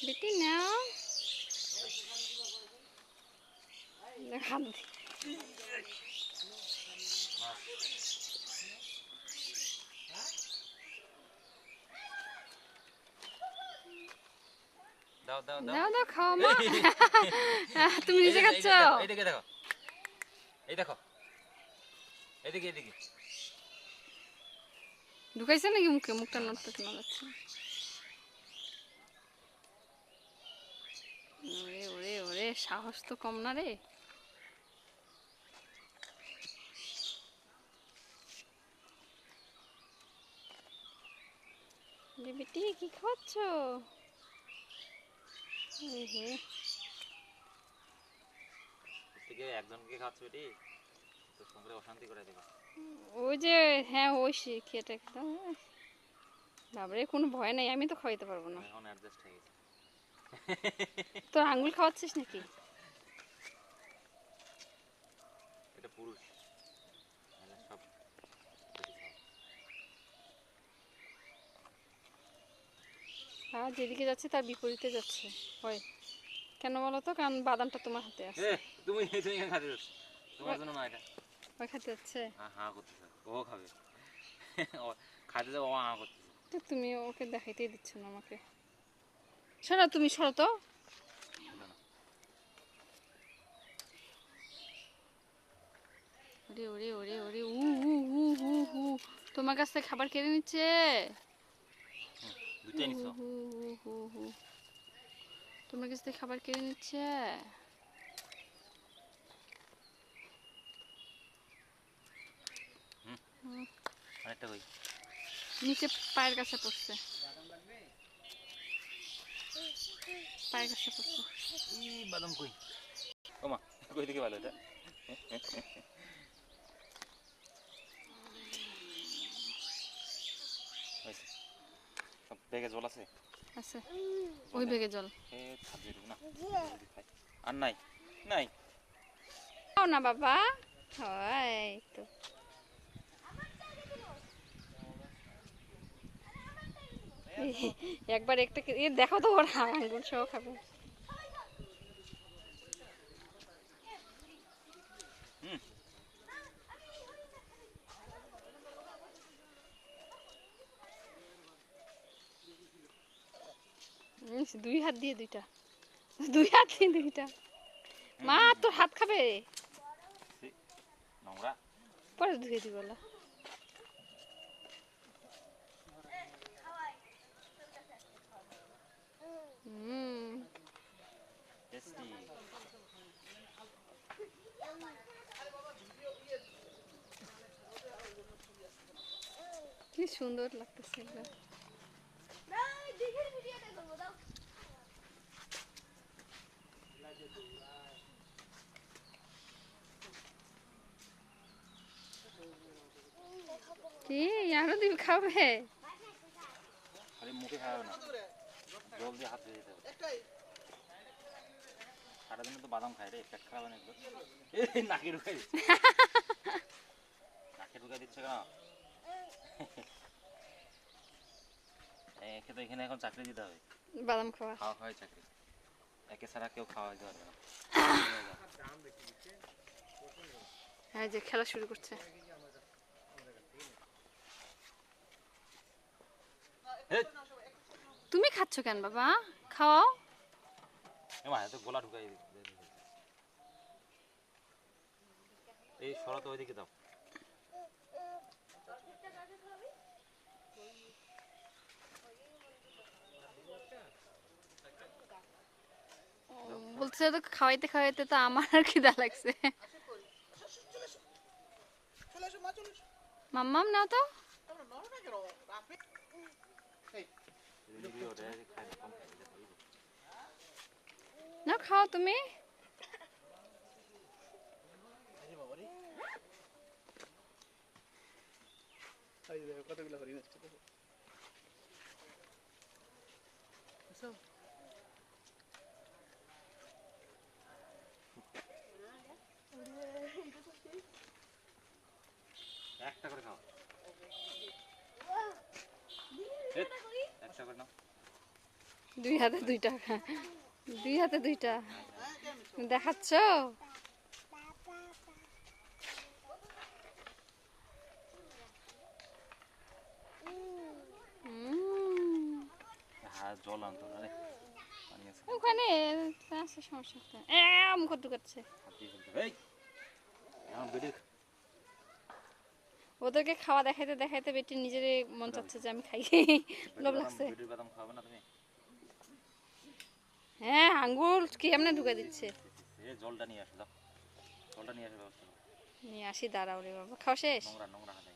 বেটি নাও হাত দাও দাও দাও দাও দাও খাও মা তুমি নিজে খাচ্ছ এইদিকে দেখো এই দেখো এইদিকে এইদিকে ঢুকাইছে নাকি মুখে মুখটা নড়তে শোনা যাচ্ছে ওরে ওরে ওরে সাহস তো কম না রে বেটি কি খাচ্ছ থেকে একজনকে খাচ্ছ বেটি তো সংসারে অশান্তি করে দেবে ওই যে হ্যাঁ ওই খেয়েটা একদম বাবারে কোনো ভয় নাই আমি তো খাওয়াইতে পারবো না এখন অ্যাডজাস্ট হয়ে গেছে তোর আঙ্গুল খাওয়াচ্ছিস নাকি এটা পুরুষ সব আর যেদিকে যাচ্ছে তার বিপরীতে যাচ্ছে হয় কেন বলো তো কারণ বাদামটা তোমার হাতে আছে তুমি তুমি খাতে যাচ্ছ তোমার জন্য না এটা ওই খাতে যাচ্ছে হ্যাঁ হ্যাঁ করতেছে ও খাবে খাতে যাবো ও হ্যাঁ করতেছে তো তুমি ওকে দেখাইতেই দিচ্ছ না আমাকে শোনো তুমি সরো তো ওরে ওরে ওরে ওরে উ উ উ উ উ তোমার কাছ থেকে খাবার কেড়ে নিচ্ছে দুইটাই নিছো তোমার কাছ থেকে খাবার কেড়ে নিচ্ছে অনেকটা কই নিচে পায়ের কাছে পড়ছে পায়ের কাছে পড়ছে ই বাদাম কই ওমা কই দিকে ভালো এটা সব ব্যাগে জল আছে আছে ওই ব্যাগে জল এ খাবে না আর নাই নাই খাও না বাবা হয় তো একবার একটা দেখো তো ওর আঙ্গুল সহ খাবে দুই হাত দিয়ে দুইটা মা তোর হাত খাবে নোংরা পরে ধুয়ে দিব না কি সুন্দর লাগতেছে কি আরো দিবি খাবে আরে মুখে খাবে না জল দিয়ে হাত ধুয়ে দিতে হবে সারাদিন তো বাদাম খাই রে পেট খারাপ অনেক এই নাকে ঢুকাই দিচ্ছে নাকে ঢুকাই দিচ্ছে কেন একে তো এখানে এখন চাকরি দিতে হবে বাদাম খাওয়া খাওয়া হয় চাকরি একে ছাড়া কেউ খাওয়া যেতে পারবে না হ্যাঁ যে খেলা শুরু করছে তুমি খাচ্ছ কেন বাবা খাওয়াও তো গোলা ঢুকাই এই সরা তো ওইদিকে দাও বলছে তো খাওয়াইতে খাওয়াইতে তো আমার আর খিদা লাগছে মাম্মাম নাও তো না খাও তুমি কতগুলো হরিণ আসছে একটা করে খাও একটা করে নাও দুই হাতে দুইটা, দুই হাতে দুইটা দেখাচ্ছ। হ্যাঁ জল আনতো না রে, পানি আছে ওখানে আছে, সমস্যা নেই। মুখ ঢুকাচ্ছে। হাত দিয়ে ফেলতে এই এখন বেডে ওদেরকে খাওয়া দেখাইতে দেখাইতে বেটি নিজের মন চাচ্ছে যে আমি খাই, লোভ লাগছে। বেডের বাদাম খাবে না তুমি? হ্যাঁ, আঙ্গুল কি এমনি ঢুকে দিচ্ছে। এই জলটা নিয়ে আসো, যাও জলটা নিয়ে আসো ব্যবস্থা করো। নিয়ে আসি, দাঁড়াও রে বাবা, খাওয়া শেষ? নোংরা নোংরা হাতে